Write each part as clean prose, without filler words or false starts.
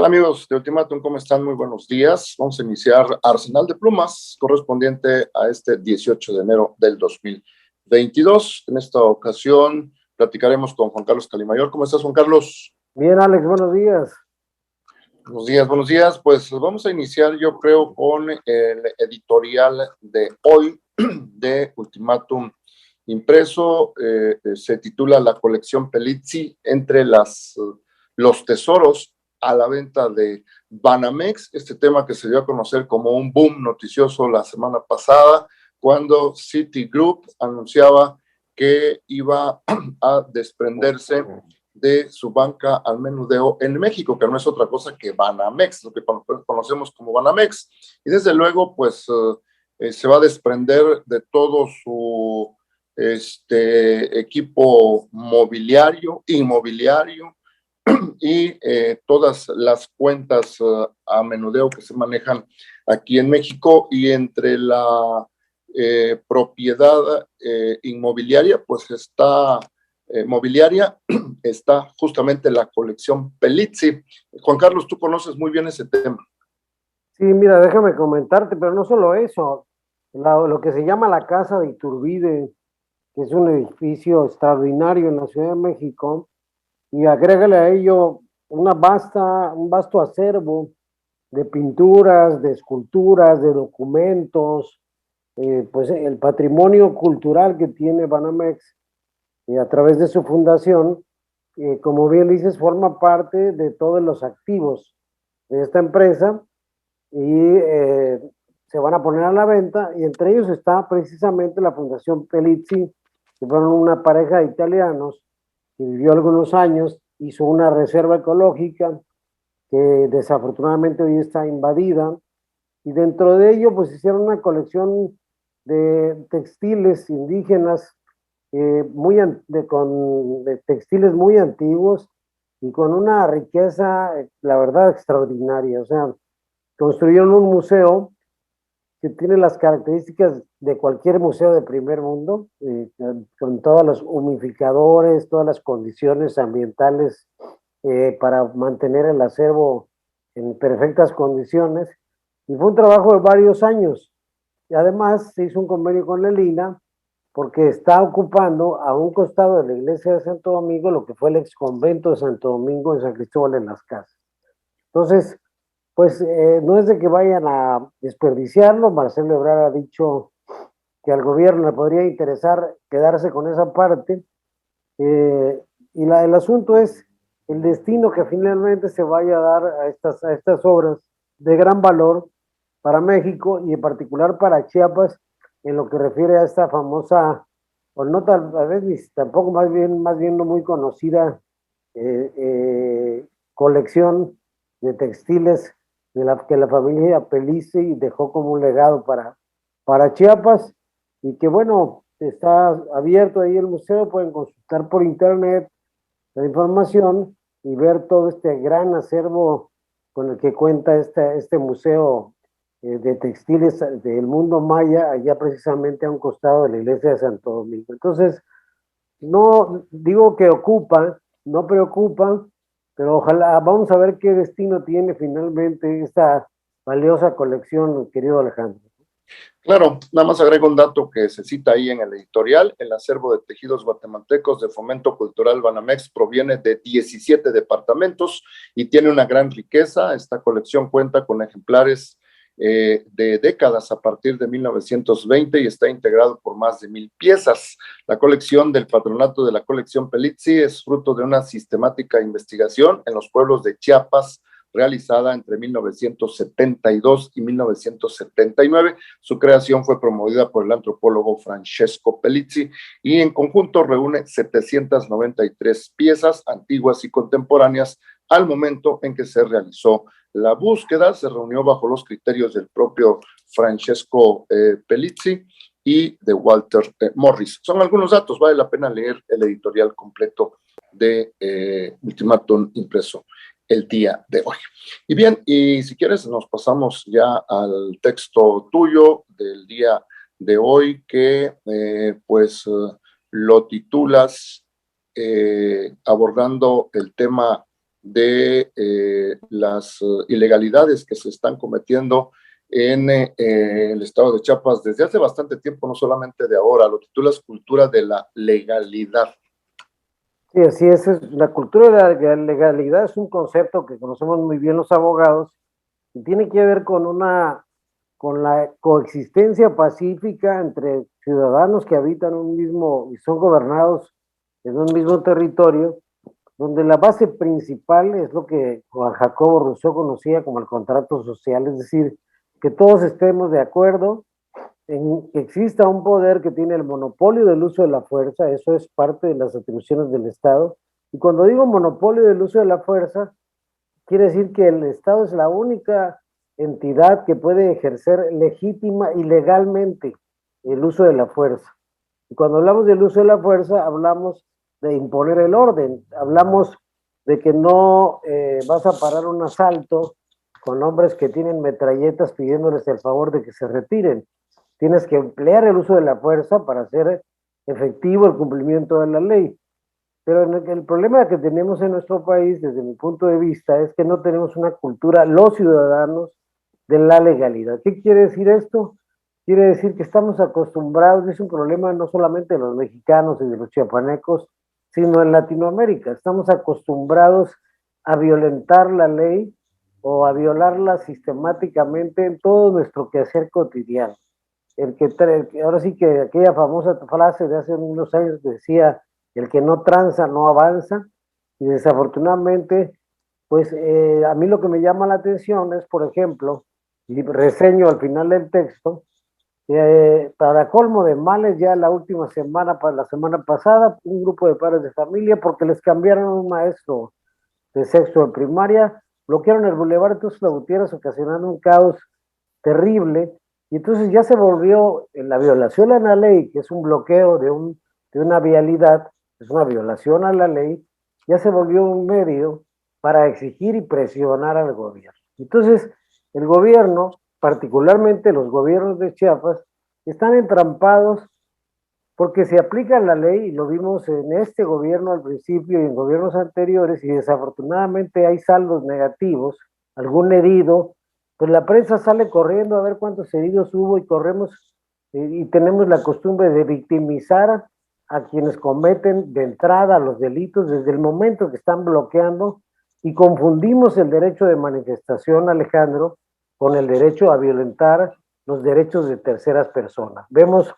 tal amigos de Ultimátum? ¿Cómo están? Muy buenos días. Vamos a iniciar Arsenal de Plumas correspondiente a este 18 de enero del 2022. En esta ocasión platicaremos con Juan Carlos Calimayor. ¿Cómo estás, Juan Carlos? Bien, Alex, buenos días. Buenos días, buenos días. Pues vamos a iniciar, yo creo, con el editorial de hoy de Ultimátum impreso. Se titula La colección Pelizzi entre los tesoros a la venta de Banamex, este tema que se dio a conocer como un boom noticioso la semana pasada, cuando Citigroup anunciaba que iba a desprenderse de su banca al menudeo en México, que no es otra cosa que Banamex, lo que conocemos como Banamex. Y desde luego, pues, se va a desprender de todo su equipo inmobiliario, y todas las cuentas a menudeo que se manejan aquí en México, y entre la propiedad inmobiliaria, pues está justamente la colección Pelizzi. Juan Carlos, tú conoces muy bien ese tema. Sí, mira, déjame comentarte, pero no solo eso, lo que se llama la Casa de Iturbide, que es un edificio extraordinario en la Ciudad de México, y agrégale a ello un vasto acervo de pinturas, de esculturas, de documentos, pues el patrimonio cultural que tiene Banamex a través de su fundación, como bien dices, forma parte de todos los activos de esta empresa y se van a poner a la venta, y entre ellos está precisamente la Fundación Pelizzi, que fueron una pareja de italianos que vivió algunos años, hizo una reserva ecológica que desafortunadamente hoy está invadida, y dentro de ello pues hicieron una colección de textiles indígenas, de textiles muy antiguos y con una riqueza, la verdad, extraordinaria. O sea, construyeron un museo que tiene las características de cualquier museo de primer mundo, con todos los humidificadores, todas las condiciones ambientales para mantener el acervo en perfectas condiciones. Y fue un trabajo de varios años. Y además se hizo un convenio con la Lina, porque está ocupando a un costado de la iglesia de Santo Domingo lo que fue el ex convento de Santo Domingo en San Cristóbal en las Casas. Entonces, pues no es de que vayan a desperdiciarlo. Marcelo Ebrard ha dicho que al gobierno le podría interesar quedarse con esa parte, y el asunto es el destino que finalmente se vaya a dar a estas obras de gran valor para México y en particular para Chiapas, en lo que refiere a esta famosa, o no tal vez tampoco, más bien no muy conocida, colección de textiles que la familia Pelizzi dejó como un legado para Chiapas, y que bueno, está abierto ahí el museo, pueden consultar por internet la información y ver todo este gran acervo con el que cuenta este museo de textiles del mundo maya, allá precisamente a un costado de la iglesia de Santo Domingo. Entonces, no digo que ocupa, no preocupa, pero ojalá, vamos a ver qué destino tiene finalmente esta valiosa colección, querido Alejandro. Claro, nada más agrego un dato que se cita ahí en el editorial: el acervo de tejidos guatemaltecos de Fomento Cultural Banamex proviene de 17 departamentos y tiene una gran riqueza. Esta colección cuenta con ejemplares de décadas a partir de 1920 y está integrado por más de 1,000 piezas. La colección del Patronato de la Colección Pelizzi es fruto de una sistemática investigación en los pueblos de Chiapas, realizada entre 1972 y 1979. Su creación fue promovida por el antropólogo Francesco Pelizzi y en conjunto reúne 793 piezas antiguas y contemporáneas. Al momento en que se realizó la búsqueda, se reunió bajo los criterios del propio Francesco Pelizzi y de Walter Morris. Son algunos datos, vale la pena leer el editorial completo de Ultimátum impreso el día de hoy. Y bien, y si quieres nos pasamos ya al texto tuyo del día de hoy, que lo titulas abordando el tema de las ilegalidades que se están cometiendo en el estado de Chiapas desde hace bastante tiempo, no solamente de ahora. Lo titulas Cultura de la Legalidad. Sí, así es. La cultura de la legalidad es un concepto que conocemos muy bien los abogados y tiene que ver con la coexistencia pacífica entre ciudadanos que habitan un mismo y son gobernados en un mismo territorio, donde la base principal es lo que Juan Jacobo Rousseau conocía como el contrato social, es decir, que todos estemos de acuerdo en que exista un poder que tiene el monopolio del uso de la fuerza. Eso es parte de las atribuciones del Estado. Y cuando digo monopolio del uso de la fuerza, quiere decir que el Estado es la única entidad que puede ejercer legítima y legalmente el uso de la fuerza. Y cuando hablamos del uso de la fuerza, hablamos de imponer el orden, hablamos de que no vas a parar un asalto con hombres que tienen metralletas pidiéndoles el favor de que se retiren. Tienes que emplear el uso de la fuerza para hacer efectivo el cumplimiento de la ley. Pero el problema que tenemos en nuestro país, desde mi punto de vista, es que no tenemos una cultura, los ciudadanos, de la legalidad. ¿Qué quiere decir esto? Quiere decir que estamos acostumbrados, es un problema no solamente de los mexicanos y de los chiapanecos, sino en Latinoamérica. Estamos acostumbrados a violentar la ley o a violarla sistemáticamente en todo nuestro quehacer cotidiano. Ahora sí que aquella famosa frase de hace unos años decía, el que no tranza no avanza, y desafortunadamente, pues a mí lo que me llama la atención es, por ejemplo, y reseño al final del texto, para colmo de males, ya la última semana, la semana pasada, un grupo de padres de familia, porque les cambiaron un maestro de sexto de primaria, bloquearon el Boulevard Tuxtla Gutiérrez, ocasionando un caos terrible, y entonces ya se volvió la violación a la ley, que es un bloqueo de una vialidad, es una violación a la ley, ya se volvió un medio para exigir y presionar al gobierno. Entonces, el gobierno, particularmente los gobiernos de Chiapas, están entrampados porque se aplica la ley, y lo vimos en este gobierno al principio y en gobiernos anteriores, y desafortunadamente hay saldos negativos, algún herido, pues la prensa sale corriendo a ver cuántos heridos hubo y corremos y tenemos la costumbre de victimizar a quienes cometen de entrada los delitos desde el momento que están bloqueando, y confundimos el derecho de manifestación, Alejandro, con el derecho a violentar los derechos de terceras personas. Vemos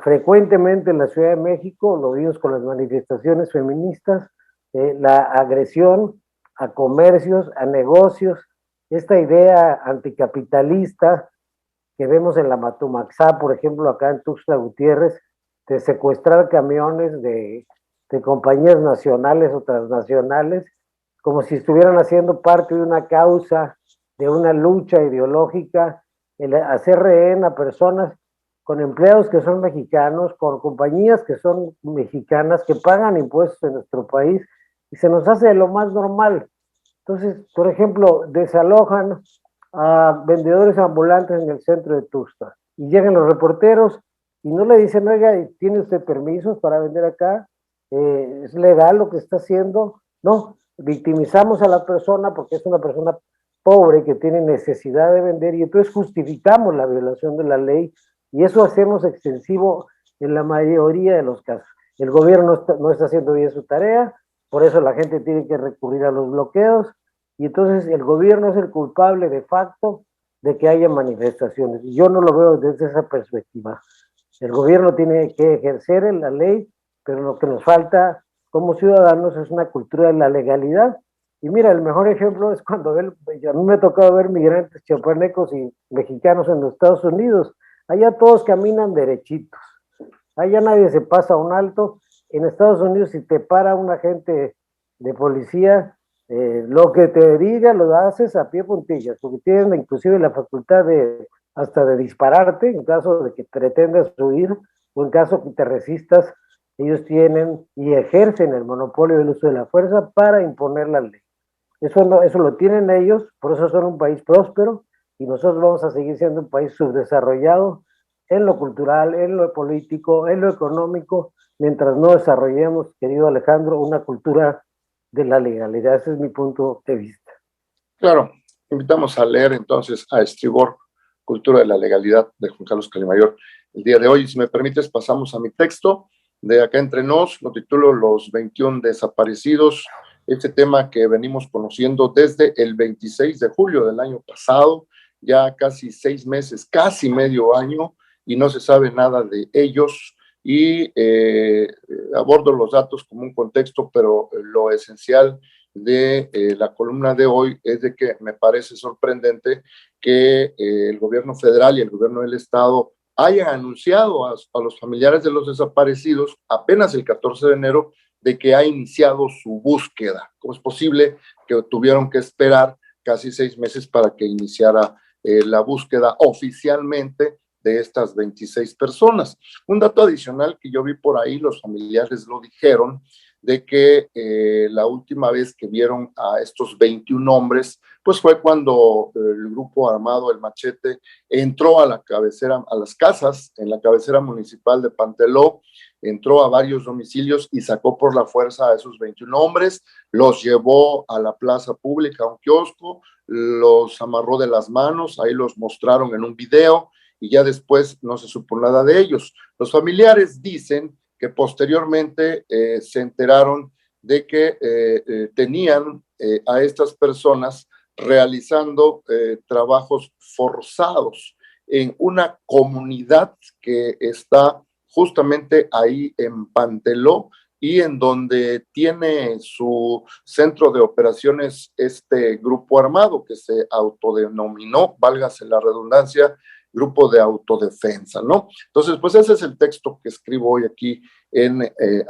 frecuentemente en la Ciudad de México, lo vimos con las manifestaciones feministas, la agresión a comercios, a negocios, esta idea anticapitalista que vemos en la Matumaxá, por ejemplo, acá en Tuxtla Gutiérrez, de secuestrar camiones de compañías nacionales o transnacionales, como si estuvieran haciendo parte de una causa, de una lucha ideológica, el hacer rehén a personas con empleados que son mexicanos, con compañías que son mexicanas, que pagan impuestos en nuestro país, y se nos hace de lo más normal. Entonces, por ejemplo, desalojan a vendedores ambulantes en el centro de Tuxtla, y llegan los reporteros y no le dicen, oiga, ¿tiene usted permisos para vender acá? ¿Es legal lo que está haciendo? No, victimizamos a la persona porque es una persona pobre que tiene necesidad de vender, y entonces justificamos la violación de la ley, y eso hacemos extensivo en la mayoría de los casos. El gobierno no está haciendo bien su tarea, por eso la gente tiene que recurrir a los bloqueos, y entonces el gobierno es el culpable de facto de que haya manifestaciones. Y yo no lo veo desde esa perspectiva. El gobierno tiene que ejercer la ley, pero lo que nos falta como ciudadanos es una cultura de la legalidad. Y mira, el mejor ejemplo es cuando a mí me ha tocado ver migrantes chiapanecos y mexicanos en los Estados Unidos. Allá todos caminan derechitos. Allá nadie se pasa un alto. En Estados Unidos, si te para un agente de policía, lo que te diga lo haces a pie puntillas, porque tienen inclusive la facultad hasta de dispararte en caso de que pretendas huir, o en caso que te resistas. Ellos tienen y ejercen el monopolio del uso de la fuerza para imponer la ley. Eso lo tienen ellos, por eso son un país próspero, y nosotros vamos a seguir siendo un país subdesarrollado en lo cultural, en lo político, en lo económico, mientras no desarrollemos, querido Alejandro, una cultura de la legalidad. Ese es mi punto de vista. Claro, invitamos a leer entonces a Estribor, Cultura de la Legalidad, de Juan Carlos Calimayor, el día de hoy. Si me permites, pasamos a mi texto de Acá Entre Nos, lo titulo Los 21 desaparecidos, este tema que venimos conociendo desde el 26 de julio del año pasado, ya casi 6 meses, casi medio año, y no se sabe nada de ellos. Y abordo los datos como un contexto, pero lo esencial de la columna de hoy es de que me parece sorprendente que el gobierno federal y el gobierno del estado hayan anunciado a los familiares de los desaparecidos apenas el 14 de enero de que ha iniciado su búsqueda. ¿Cómo es posible que tuvieron que esperar casi 6 meses para que iniciara la búsqueda oficialmente de estas 26 personas? Un dato adicional que yo vi por ahí, los familiares lo dijeron, de que la última vez que vieron a estos 21 hombres, pues fue cuando el grupo armado, el Machete, entró a la cabecera, a las casas, en la cabecera municipal de Panteló, entró a varios domicilios y sacó por la fuerza a esos 21 hombres, los llevó a la plaza pública, a un kiosco, los amarró de las manos, ahí los mostraron en un video y ya después no se supo nada de ellos. Los familiares dicen que posteriormente se enteraron de que tenían a estas personas realizando trabajos forzados en una comunidad que está justamente ahí en Panteló y en donde tiene su centro de operaciones este grupo armado que se autodenominó, válgase la redundancia, grupo de autodefensa, ¿no? Entonces, pues ese es el texto que escribo hoy aquí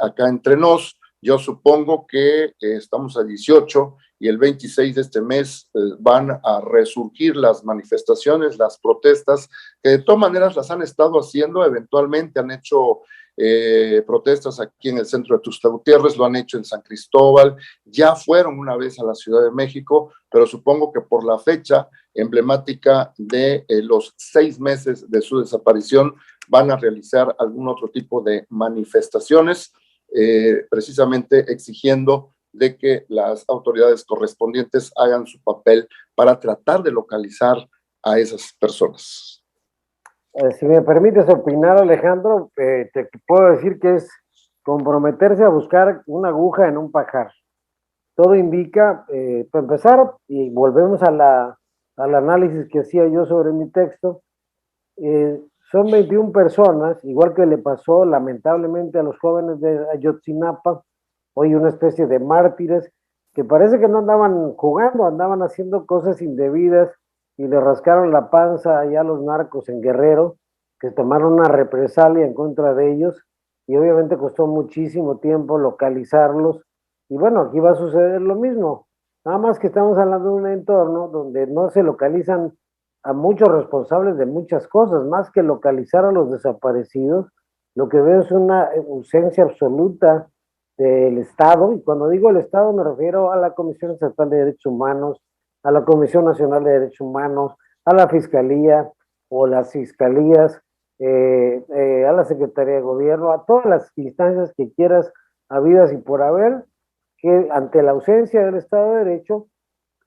Acá Entre Nos. Yo supongo que estamos a 18 y el 26 de este mes van a resurgir las manifestaciones, las protestas, que de todas maneras las han estado haciendo, eventualmente han hecho protestas aquí en el centro de Tuxtla Gutiérrez, lo han hecho en San Cristóbal, ya fueron una vez a la Ciudad de México, pero supongo que por la fecha emblemática de los 6 meses de su desaparición van a realizar algún otro tipo de manifestaciones, precisamente exigiendo de que las autoridades correspondientes hagan su papel para tratar de localizar a esas personas. Si me permites opinar, Alejandro, te puedo decir que es comprometerse a buscar una aguja en un pajar. Todo indica, para empezar, y volvemos al análisis que hacía yo sobre mi texto, son 21 personas, igual que le pasó lamentablemente a los jóvenes de Ayotzinapa, hoy una especie de mártires, que parece que no andaban jugando, andaban haciendo cosas indebidas y le rascaron la panza allá a los narcos en Guerrero, que tomaron una represalia en contra de ellos, y obviamente costó muchísimo tiempo localizarlos, y bueno, aquí va a suceder lo mismo, nada más que estamos hablando de un entorno donde no se localizan a muchos responsables de muchas cosas, más que localizar a los desaparecidos, lo que veo es una ausencia absoluta del Estado, y cuando digo el Estado me refiero a la Comisión Estatal de Derechos Humanos, a la Comisión Nacional de Derechos Humanos, a la Fiscalía o las Fiscalías, a la Secretaría de Gobierno, a todas las instancias que quieras, habidas y por haber, que ante la ausencia del Estado de Derecho,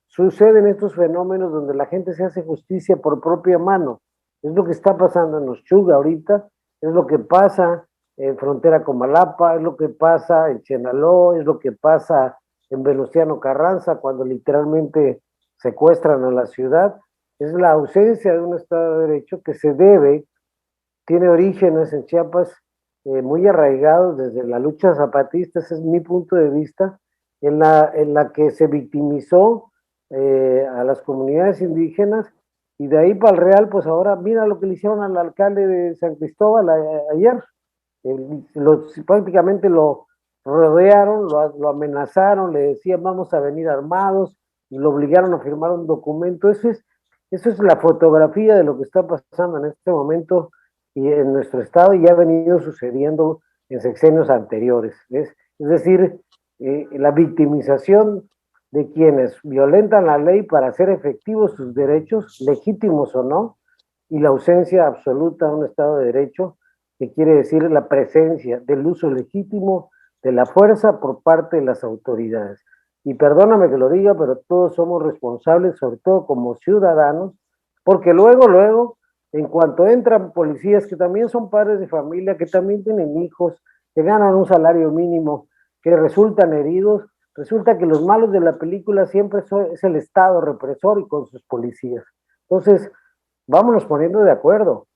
suceden estos fenómenos donde la gente se hace justicia por propia mano. Es lo que está pasando en Ochuga ahorita, es lo que pasa en frontera con Malapa, es lo que pasa en Chenaló, es lo que pasa en Venustiano Carranza, cuando literalmente secuestran a la ciudad. Es la ausencia de un Estado de Derecho que se debe, tiene orígenes en Chiapas muy arraigados desde la lucha zapatista, ese es mi punto de vista, en la que se victimizó a las comunidades indígenas, y de ahí para el Real, pues ahora mira lo que le hicieron al alcalde de San Cristóbal ayer, prácticamente lo rodearon, lo amenazaron, le decían vamos a venir armados, y lo obligaron a firmar un documento. Eso es la fotografía de lo que está pasando en este momento y en nuestro estado, y ha venido sucediendo en sexenios anteriores. Es decir, la victimización de quienes violentan la ley para hacer efectivos sus derechos, legítimos o no, y la ausencia absoluta de un Estado de Derecho, que quiere decir la presencia del uso legítimo de la fuerza por parte de las autoridades. y perdóname que lo diga, pero todos somos responsables, sobre todo como ciudadanos, porque luego, en cuanto entran policías que también son padres de familia, que también tienen hijos, que ganan un salario mínimo, que resultan heridos, resulta que los malos de la película siempre es el Estado represor y con sus policías. Entonces, vámonos poniendo de acuerdo.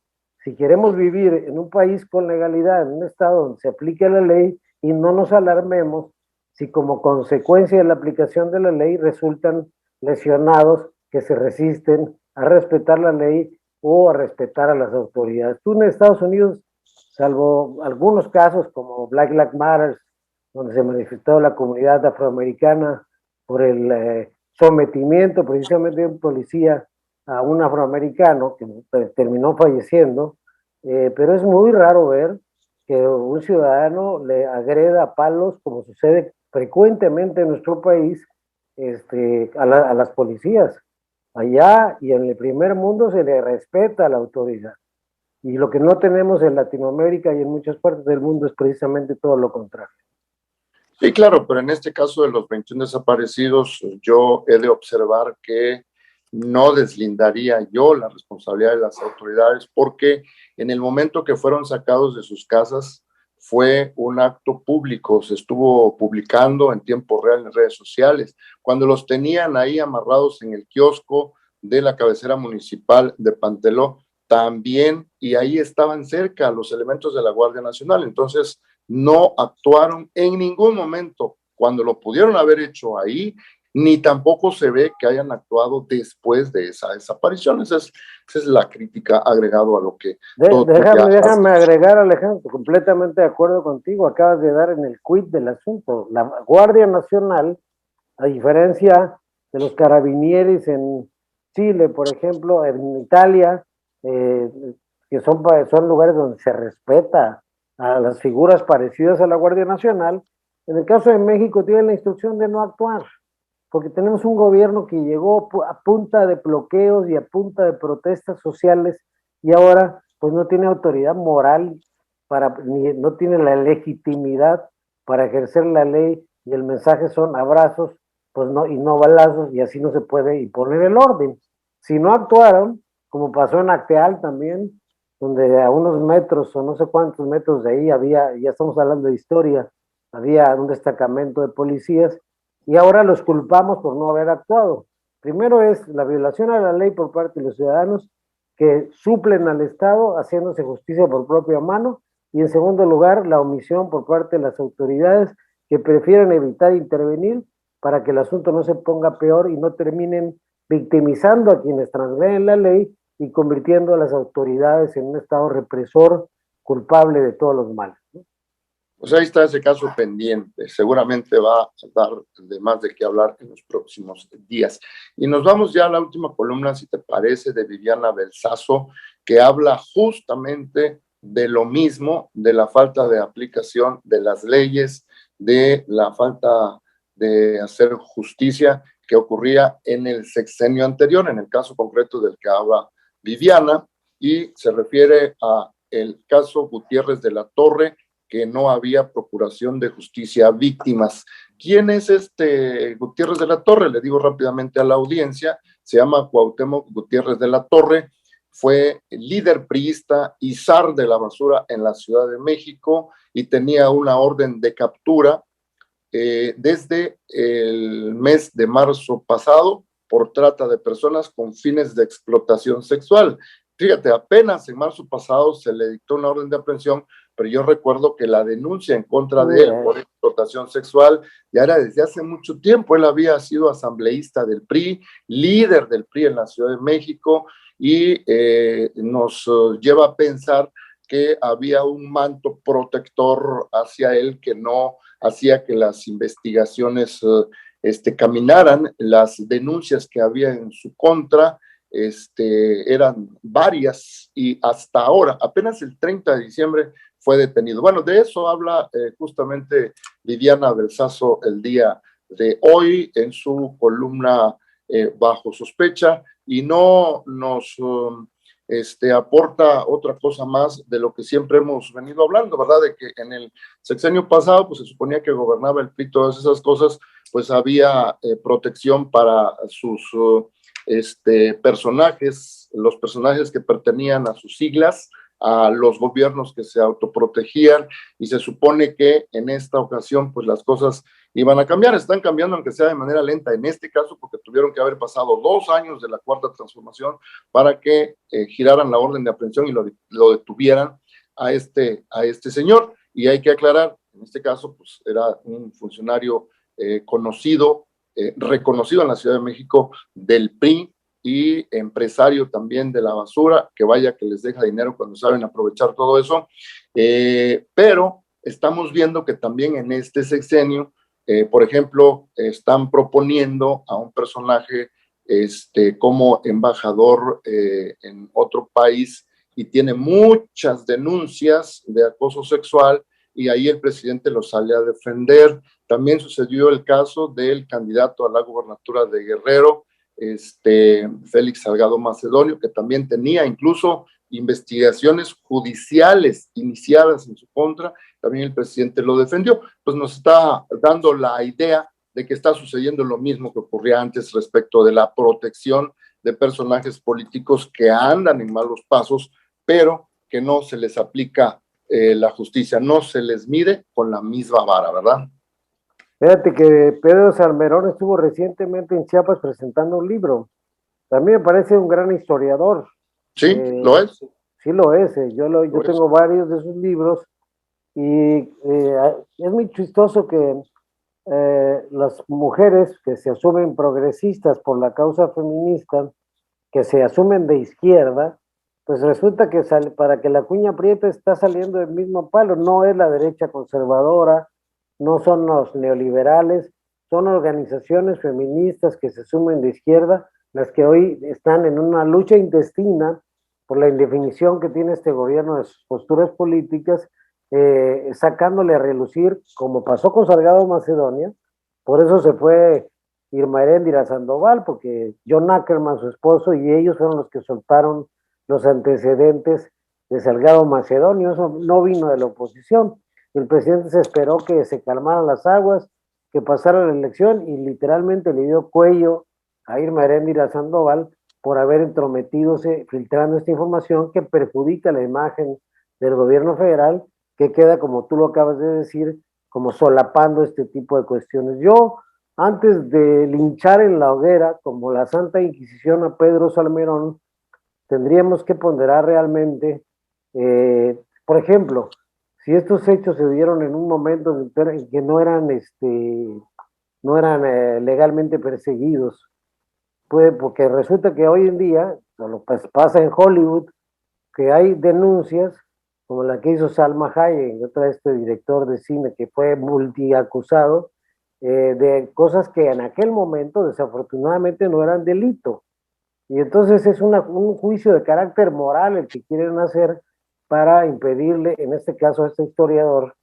Si queremos vivir en un país con legalidad, en un estado donde se aplique la ley y no nos alarmemos si como consecuencia de la aplicación de la ley resultan lesionados que se resisten a respetar la ley o a respetar a las autoridades. Tú en Estados Unidos, salvo algunos casos como Black Lives Matter, donde se manifestó la comunidad afroamericana por el sometimiento precisamente de un policía a un afroamericano que terminó falleciendo, pero es muy raro ver que un ciudadano le agreda a palos, como sucede frecuentemente en nuestro país, a las policías. Allá y en el primer mundo se le respeta a la autoridad. Y lo que no tenemos en Latinoamérica y en muchas partes del mundo es precisamente todo lo contrario. Sí, claro, pero en este caso de los 21 desaparecidos, yo he de observar que no deslindaría yo la responsabilidad de las autoridades porque en el momento que fueron sacados de sus casas fue un acto público, se estuvo publicando en tiempo real en redes sociales. Cuando los tenían ahí amarrados en el kiosco de la cabecera municipal de Panteló, también, y ahí estaban cerca los elementos de la Guardia Nacional. Entonces, no actuaron en ningún momento cuando lo pudieron haber hecho ahí, ni tampoco se ve que hayan actuado después de esa desaparición. Esa es la crítica agregado a lo que déjame agregar, Alejandro, completamente de acuerdo contigo, acabas de dar en el quid del asunto. La Guardia Nacional, a diferencia de los carabinieri en Chile, por ejemplo, en Italia, que son lugares donde se respeta a las figuras parecidas a la Guardia Nacional, en el caso de México tienen la instrucción de no actuar, porque tenemos un gobierno que llegó a punta de bloqueos y a punta de protestas sociales y ahora pues no tiene autoridad moral no tiene la legitimidad para ejercer la ley y el mensaje son abrazos pues no, y no balazos y así no se puede imponer el orden. Si no actuaron, como pasó en Acteal también, donde a unos metros o no sé cuántos metros de ahí ya estamos hablando de historia, había un destacamento de policías y ahora los culpamos por no haber actuado. Primero es la violación a la ley por parte de los ciudadanos que suplen al Estado haciéndose justicia por propia mano y en segundo lugar la omisión por parte de las autoridades que prefieren evitar intervenir para que el asunto no se ponga peor y no terminen victimizando a quienes transgreden la ley y convirtiendo a las autoridades en un Estado represor culpable de todos los males, ¿no? Pues ahí está ese caso pendiente. Seguramente va a dar de más de qué hablar en los próximos días. Y nos vamos ya a la última columna, si te parece, de Viviana Belsazo, que habla justamente de lo mismo, de la falta de aplicación de las leyes, de la falta de hacer justicia que ocurría en el sexenio anterior, en el caso concreto del que habla Viviana, y se refiere a el caso Gutiérrez de la Torre, que no había procuración de justicia a víctimas. ¿Quién es este Gutiérrez de la Torre? Le digo rápidamente a la audiencia, se llama Cuauhtémoc Gutiérrez de la Torre, fue líder priista y zar de la basura en la Ciudad de México y tenía una orden de captura desde el mes de marzo pasado por trata de personas con fines de explotación sexual. Fíjate, apenas en marzo pasado se le dictó una orden de aprehensión, pero yo recuerdo que la denuncia en contra de él por explotación sexual ya era desde hace mucho tiempo. Él había sido asambleísta del PRI, líder del PRI en la Ciudad de México y nos lleva a pensar que había un manto protector hacia él que no hacía que las investigaciones caminaran. Las denuncias que había en su contra eran varias y hasta ahora, apenas el 30 de diciembre fue detenido. Bueno, de eso habla justamente Viviana Belsazo el día de hoy en su columna Bajo Sospecha y no nos aporta otra cosa más de lo que siempre hemos venido hablando, ¿verdad? De que en el sexenio pasado, pues se suponía que gobernaba el PRI, todas esas cosas, pues había protección para sus personajes, los personajes que pertenían a sus siglas, a los gobiernos que se autoprotegían, y se supone que en esta ocasión pues las cosas iban a cambiar, están cambiando aunque sea de manera lenta en este caso, porque tuvieron que haber pasado 2 años de la cuarta transformación para que giraran la orden de aprehensión y lo detuvieran a este señor. Y hay que aclarar, en este caso pues era un funcionario conocido, reconocido en la Ciudad de México del PRI, y empresario también de la basura, que vaya que les deja dinero cuando saben aprovechar todo eso, pero estamos viendo que también en este sexenio, por ejemplo, están proponiendo a un personaje como embajador en otro país, y tiene muchas denuncias de acoso sexual, y ahí el presidente lo sale a defender. También sucedió el caso del candidato a la gubernatura de Guerrero, Félix Salgado Macedonio, que también tenía incluso investigaciones judiciales iniciadas en su contra. También el presidente lo defendió. Pues nos está dando la idea de que está sucediendo lo mismo que ocurría antes respecto de la protección de personajes políticos que andan en malos pasos, pero que no se les aplica la justicia, no se les mide con la misma vara, ¿verdad? Fíjate que Pedro Salmerón estuvo recientemente en Chiapas presentando un libro. También me parece un gran historiador. Sí, lo es. Sí lo es. Yo tengo varios de sus libros, y es muy chistoso que las mujeres que se asumen progresistas por la causa feminista, que se asumen de izquierda, pues resulta que para que la cuña apriete está saliendo del mismo palo. No es la derecha conservadora, no son los neoliberales, son organizaciones feministas que se asumen de izquierda las que hoy están en una lucha intestina por la indefinición que tiene este gobierno de sus posturas políticas, sacándole a relucir, como pasó con Salgado Macedonia. Por eso se fue Irma Heréndira Sandoval, porque John Ackerman, su esposo, y ellos fueron los que soltaron los antecedentes de Salgado Macedonio. Eso no vino de la oposición. El presidente se esperó que se calmaran las aguas, que pasara la elección, y literalmente le dio cuello a Irma Heréndira Sandoval por haber entrometidose filtrando esta información que perjudica la imagen del gobierno federal, que queda, como tú lo acabas de decir, como solapando este tipo de cuestiones. Yo, antes de linchar en la hoguera, como la Santa Inquisición, a Pedro Salmerón, tendríamos que ponderar realmente, por ejemplo, si estos hechos se dieron en un momento en que no eran, legalmente perseguidos, pues porque resulta que hoy en día, lo pasa en Hollywood, que hay denuncias como la que hizo Salma Hayek, otra director de cine que fue multiacusado, de cosas que en aquel momento desafortunadamente no eran delito. Y entonces es un juicio de carácter moral el que quieren hacer para impedirle, en este caso a este historiador,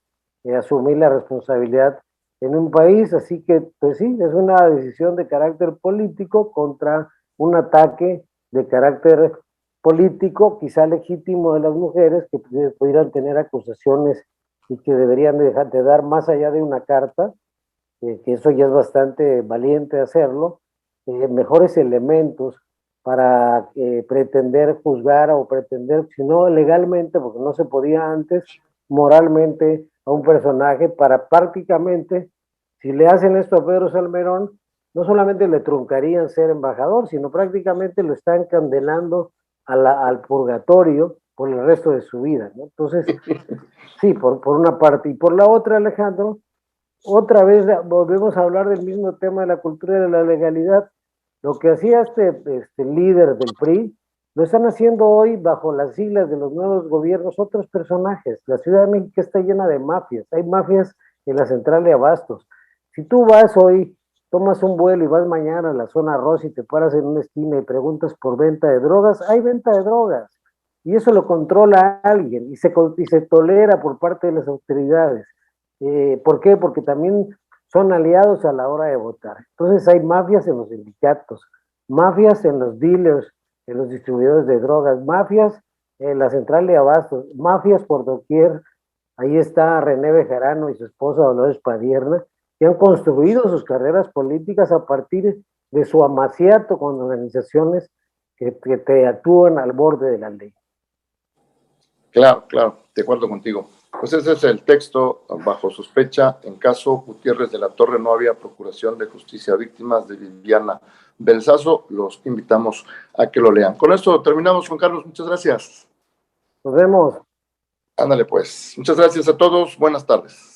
asumir la responsabilidad en un país. Así que, pues sí, es una decisión de carácter político contra un ataque de carácter político, quizá legítimo, de las mujeres, que pudieran tener acusaciones y que deberían dejar de dar más allá de una carta, que eso ya es bastante valiente hacerlo, mejores elementos para pretender juzgar, o pretender, si no legalmente, porque no se podía antes, moralmente, a un personaje, para prácticamente, si le hacen esto a Pedro Salmerón, no solamente le truncarían ser embajador, sino prácticamente lo están condenando al purgatorio por el resto de su vida, ¿no? Entonces, sí, por una parte. Y por la otra, Alejandro, otra vez volvemos a hablar del mismo tema de la cultura de la legalidad. Lo que hacía este líder del PRI, lo están haciendo hoy bajo las siglas de los nuevos gobiernos otros personajes. La Ciudad de México está llena de mafias. Hay mafias en la central de abastos. Si tú vas hoy, tomas un vuelo y vas mañana a la zona rosa y te paras en una esquina y preguntas por venta de drogas, hay venta de drogas. Y eso lo controla alguien, y se tolera por parte de las autoridades. ¿Por qué? Porque también son aliados a la hora de votar. Entonces hay mafias en los sindicatos, mafias en los dealers de los distribuidores de drogas, mafias, la central de abastos, mafias por doquier. Ahí está René Bejarano y su esposa Dolores Padierna, que han construido sus carreras políticas a partir de su amaciato con organizaciones que te actúan al borde de la ley. Claro, claro, de acuerdo contigo. Pues ese es el texto bajo sospecha. En caso Gutiérrez de la Torre no había procuración de justicia a víctimas de Viviana Belsazo. Los invitamos a que lo lean. Con esto terminamos, Juan Carlos. Muchas gracias. Nos vemos. Ándale pues. Muchas gracias a todos. Buenas tardes.